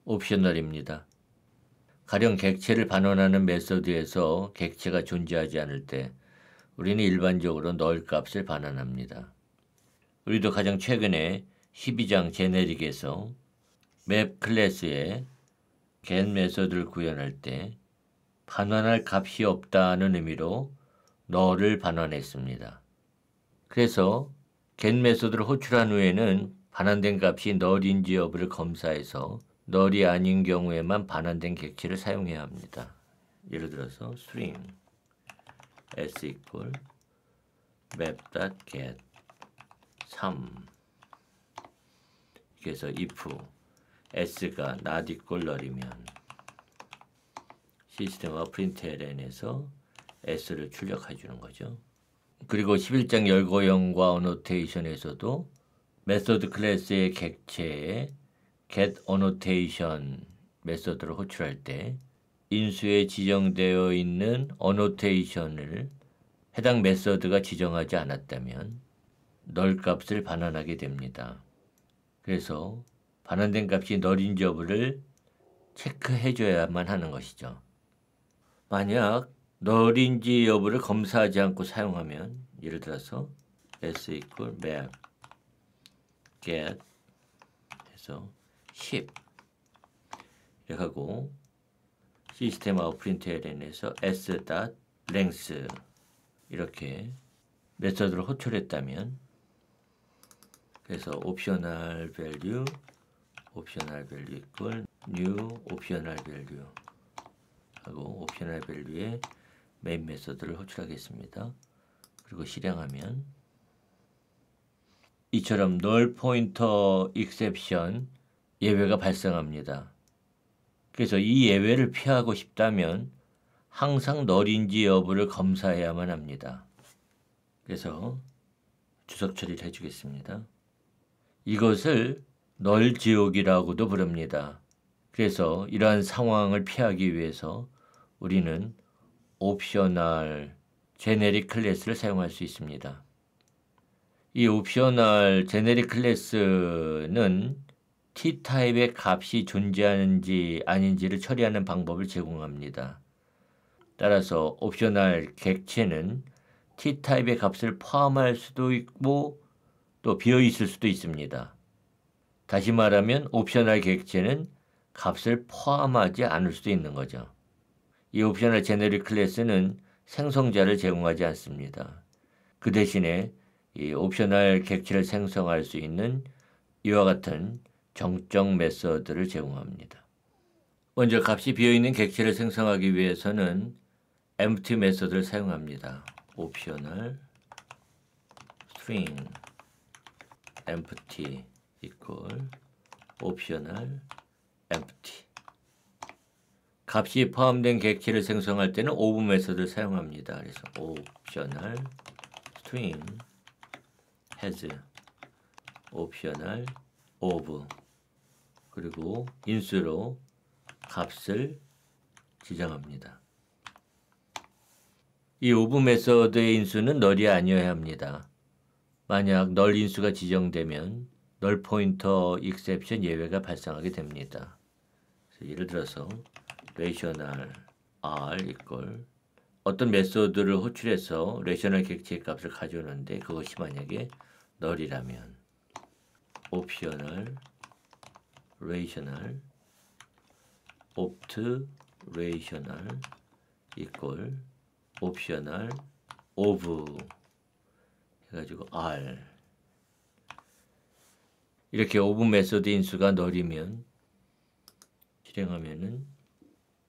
옵셔널입니다. 가령 객체를 반환하는 메소드에서 객체가 존재하지 않을 때 우리는 일반적으로 널 값을 반환합니다. 우리도 가장 최근에 12장 제네릭에서 맵 클래스에 get 메소드를 구현할 때 반환할 값이 없다는 의미로 null을 반환했습니다. 그래서 get 메소드를 호출한 후에는 반환된 값이 null인지 여부를 검사해서 null이 아닌 경우에만 반환된 객체를 사용해야 합니다. 예를 들어서 string s equal map.get 3 그래서 if s가 not equal null이면 시스템과 println에서 s를 출력해 주는 거죠. 그리고 11장 열거형과 annotation에서도 메소드 클래스의 객체에 get annotation 메소드를 호출할 때 인수에 지정되어 있는 annotation을 해당 메소드가 지정하지 않았다면 null 값을 반환하게 됩니다. 그래서 반환된 값이 null인지 여부를 체크해 줘야만 하는 것이죠. 만약 null인지 여부를 검사하지 않고 사용하면 예를 들어서 s equal map get 해서 10 이렇게 하고 시스템 아웃 println에서 s.length 이렇게 메소드를 호출했다면 그래서 optional value equal new optional value 하고 optional value에 main 메소드를 호출하겠습니다. 그리고 실행하면 이처럼 null pointer exception 예외가 발생합니다. 그래서 이 예외를 피하고 싶다면 항상 null인지 여부를 검사해야만 합니다. 그래서 주석 처리를 해주겠습니다. 이것을 null 지옥이라고도 부릅니다. 그래서 이러한 상황을 피하기 위해서 우리는 옵셔널 제네릭 클래스를 사용할 수 있습니다. 이 옵셔널 제네릭 클래스는 T타입의 값이 존재하는지 아닌지를 처리하는 방법을 제공합니다. 따라서 옵셔널 객체는 T타입의 값을 포함할 수도 있고 또 비어있을 수도 있습니다. 다시 말하면 옵셔널 객체는 값을 포함하지 않을 수도 있는 거죠. 이 옵셔널 제네릭 클래스는 생성자를 제공하지 않습니다. 그 대신에 이 옵셔널 객체를 생성할 수 있는 이와 같은 정적 메소드를 제공합니다. 먼저 값이 비어있는 객체를 생성하기 위해서는 empty 메소드를 사용합니다. optional string empty equal optional empty 값이 포함된 객체를 생성할 때는 of 메소드를 사용합니다. 그래서 optional string has optional of 그리고 인수로 값을 지정합니다. 이 of 메소드의 인수는 null이 아니어야 합니다. 만약 null 인수가 지정되면 null pointer exception 예외가 발생하게 됩니다. 그래서 예를 들어서 rational r equal 어떤 메소드를 호출해서 레셔널 객체의 값을 가져오는데 그것이 만약에 null이라면 optional rational opt rational equal optional of 해가지고 r 이렇게 of 메소드 인수가 null이면 실행하면은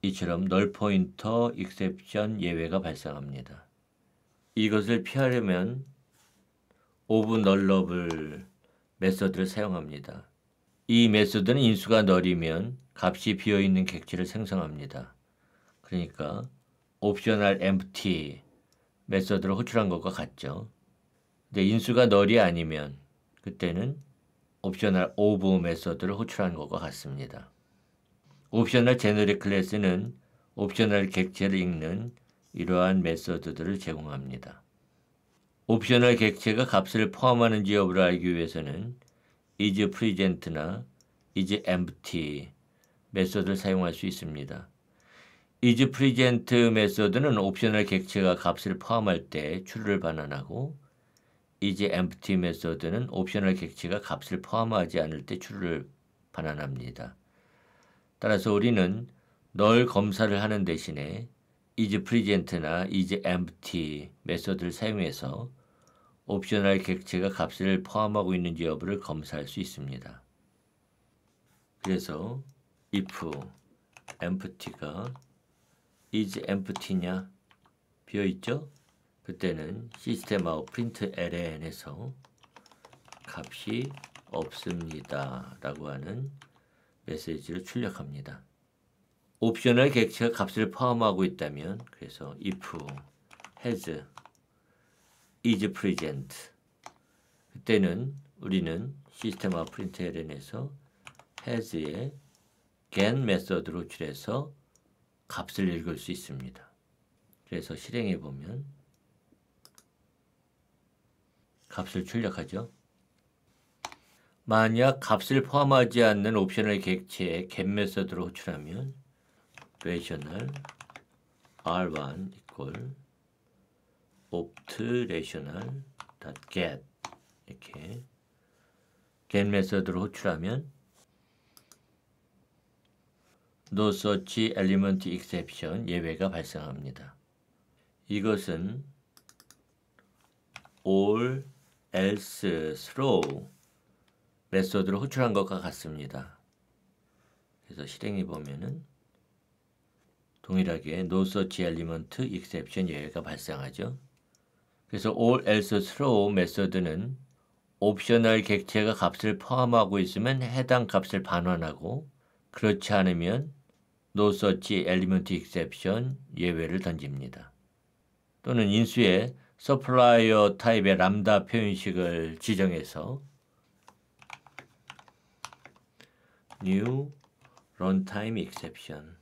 이처럼 null pointer exception 예외가 발생합니다. 이것을 피하려면 of nullable 메소드를 사용합니다. 이 메소드는 인수가 null이면 값이 비어있는 객체를 생성합니다. 그러니까 optional empty 메소드를 호출한 것과 같죠. 근데 인수가 null이 아니면 그때는 optional of 메소드를 호출한 것과 같습니다. 옵셔널 제너릭 클래스는 옵셔널 객체를 읽는 이러한 메소드들을 제공합니다. 옵셔널 객체가 값을 포함하는지 여부를 알기 위해서는 is present나 is empty 메소드를 사용할 수 있습니다. isPresent 메소드는 옵셔널 객체가 값을 포함할 때 true를 반환하고 isEmpty 메소드는 옵셔널 객체가 값을 포함하지 않을 때 true를 반환합니다. 따라서 우리는 널 검사를 하는 대신에 isPresent나 isEmpty 메소드를 사용해서 옵셔널 객체가 값을 포함하고 있는지 여부를 검사할 수 있습니다. 그래서 if empty가 isEmpty냐 비어있죠? 그때는 시스템아웃 println에서 값이 없습니다 라고 하는 메시지를 출력합니다. 옵셔널 객체가 값을 포함하고 있다면 그래서 if has isPresent 그때는 우리는 시스템아웃 println에서 has의 get 메소드로 호출해서 값을 읽을 수 있습니다. 그래서 실행해 보면 값을 출력하죠. 만약 값을 포함하지 않는 옵셔널 객체의 get 메소드로 호출하면 rational r1 equal opt rational get 이렇게 get 메소드로 호출하면 no such element exception 예외가 발생합니다. 이것은 all else throw 메소드로 호출한 것과 같습니다. 그래서 실행해 보면은 동일하게 no such element exception 예외가 발생하죠. 그래서 all else throw 메소드는 옵셔널 객체가 값을 포함하고 있으면 해당 값을 반환하고 그렇지 않으면 no such element exception 예외를 던집니다. 또는 인수의 서플라이어 타입의 람다 표현식을 지정해서 new runtime exception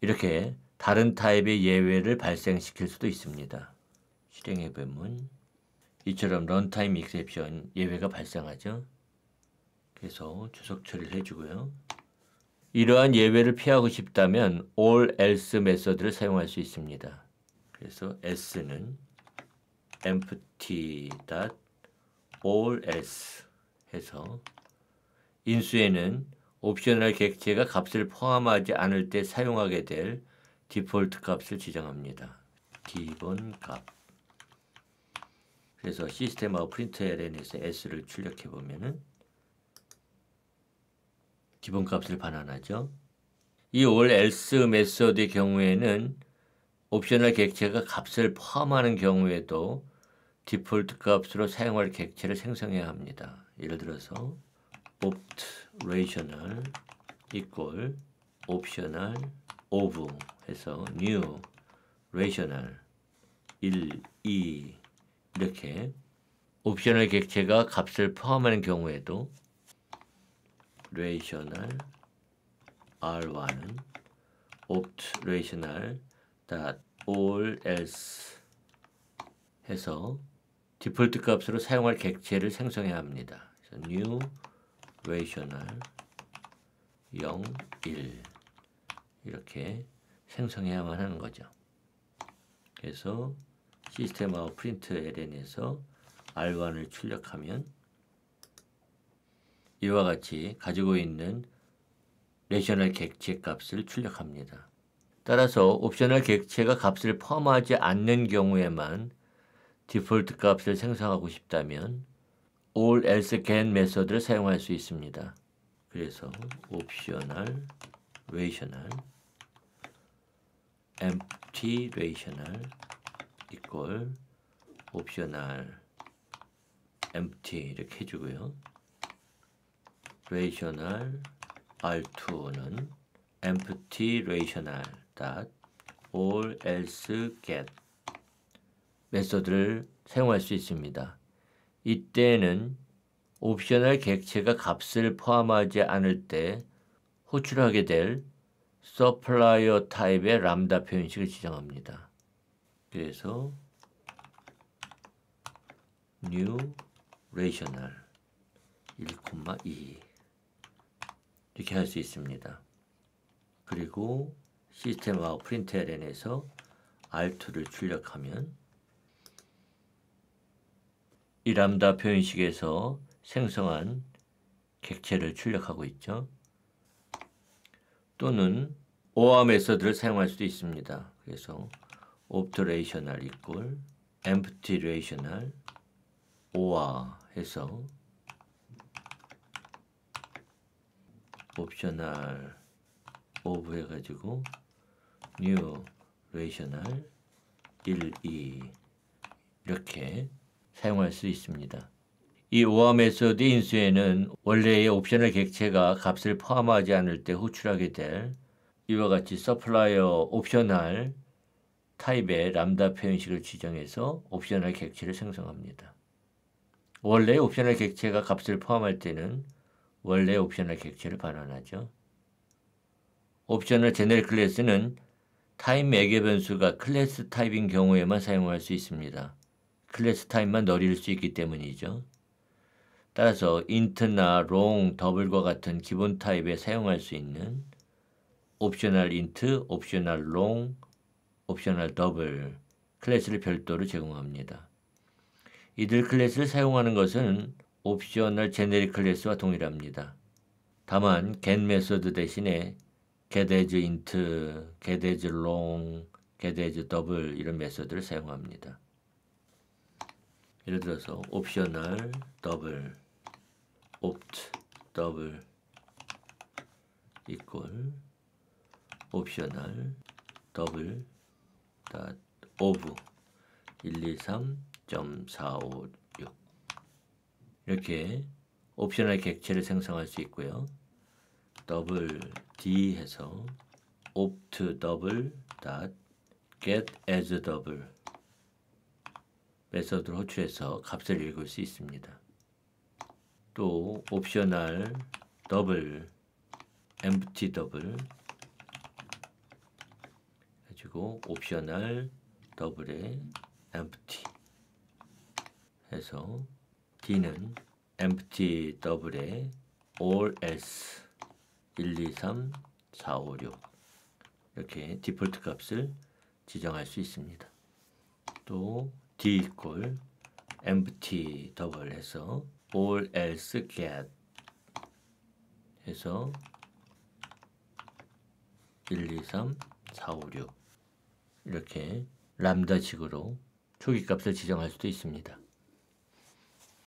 이렇게 다른 타입의 예외를 발생시킬 수도 있습니다. 실행해 보면 이처럼 runtime exception 예외가 발생하죠. 그래서 주석 처리를 해주고요. 이러한 예외를 피하고 싶다면 all else 메소드를 사용할 수 있습니다. 그래서 s는 empty all else 해서 인수에는 옵셔널 객체가 값을 포함하지 않을 때 사용하게 될 디폴트 값을 지정합니다. 기본 값. 그래서 시스템하고 println에서 s를 출력해 보면은 기본 값을 반환하죠. 이 all else 메소드의 경우에는 옵셔널 객체가 값을 포함하는 경우에도 디폴트 값으로 사용할 객체를 생성해야 합니다. 예를 들어서 opt rational equal optional of 해서 new rational 1, 2 이렇게 옵셔널 객체가 값을 포함하는 경우에도 rational r1은 opt rational all else 해서 디폴트 값으로 사용할 객체를 생성해야 합니다. 그래서 new rational 0, 1 이렇게 생성해야만 하는 거죠. 그래서 시스템하고 println에서 r1을 출력하면 이와 같이 가지고 있는 레셔널 객체 값을 출력합니다. 따라서 옵셔널 객체가 값을 포함하지 않는 경우에만 디폴트 값을 생성하고 싶다면 all else get 메소드를 사용할 수 있습니다. 그래서 optional rational empty rational equal optional empty 이렇게 해주고요. rational r2는 empty rational all else get 메소드를 사용할 수 있습니다. 이때는 옵셔널 객체가 값을 포함하지 않을 때 호출하게 될 서플라이어 타입의 람다 표현식을 지정합니다. 그래서 new rational 1,2 이렇게 할 수 있습니다. 그리고 시스템 아웃 println에서 R2를 출력하면 이 람다 표현식에서 생성한 객체를 출력하고 있죠. 또는 OR 메서드를 사용할 수도 있습니다. 그래서 opt relational equal empty relational OR 해서 옵셔널 of 해가지고 new relational 1, 2 이렇게 사용할 수 있습니다. 이 OR 메소드 인수에는 원래의 옵셔널 객체가 값을 포함하지 않을 때 호출하게 될 이와 같이 서플라이어 옵셔널 타입의 람다 표현식을 지정해서 옵셔널 객체를 생성합니다. 원래 옵셔널 객체가 값을 포함할 때는 원래 옵셔널 객체를 반환하죠. 옵셔널 제너럴 클래스는 타입 매개 변수가 클래스 타입인 경우에만 사용할 수 있습니다. 클래스 타입만 널일 수 있기 때문이죠. 따라서 int나 long, double과 같은 기본 타입에 사용할 수 있는 옵셔널 int, 옵셔널 long, 옵셔널 double 클래스를 별도로 제공합니다. 이들 클래스를 사용하는 것은 옵셔널 제네릭 클래스와 동일합니다. 다만 get 메소드 대신에 get as int, get as long, get as double 이런 메소드를 사용합니다. 예를 들어서 옵셔널 더블 opt 더블 equal 옵셔널 더블 닷 of 123.456 이렇게 옵셔널 객체를 생성할 수 있고요. 더블 d 해서 opt 더블 닷 get as 더블 메서드를 호출해서 값을 읽을 수 있습니다. 또 옵셔널 더블 empty 더블 가지고 옵셔널 더블에 empty 해서 d는 empty 더블에 all else 123.456 이렇게 디폴트 값을 지정할 수 있습니다. 또 d equal empty 더블 해서 all else get 해서 123.456 이렇게 람다식으로 초기 값을 지정할 수도 있습니다.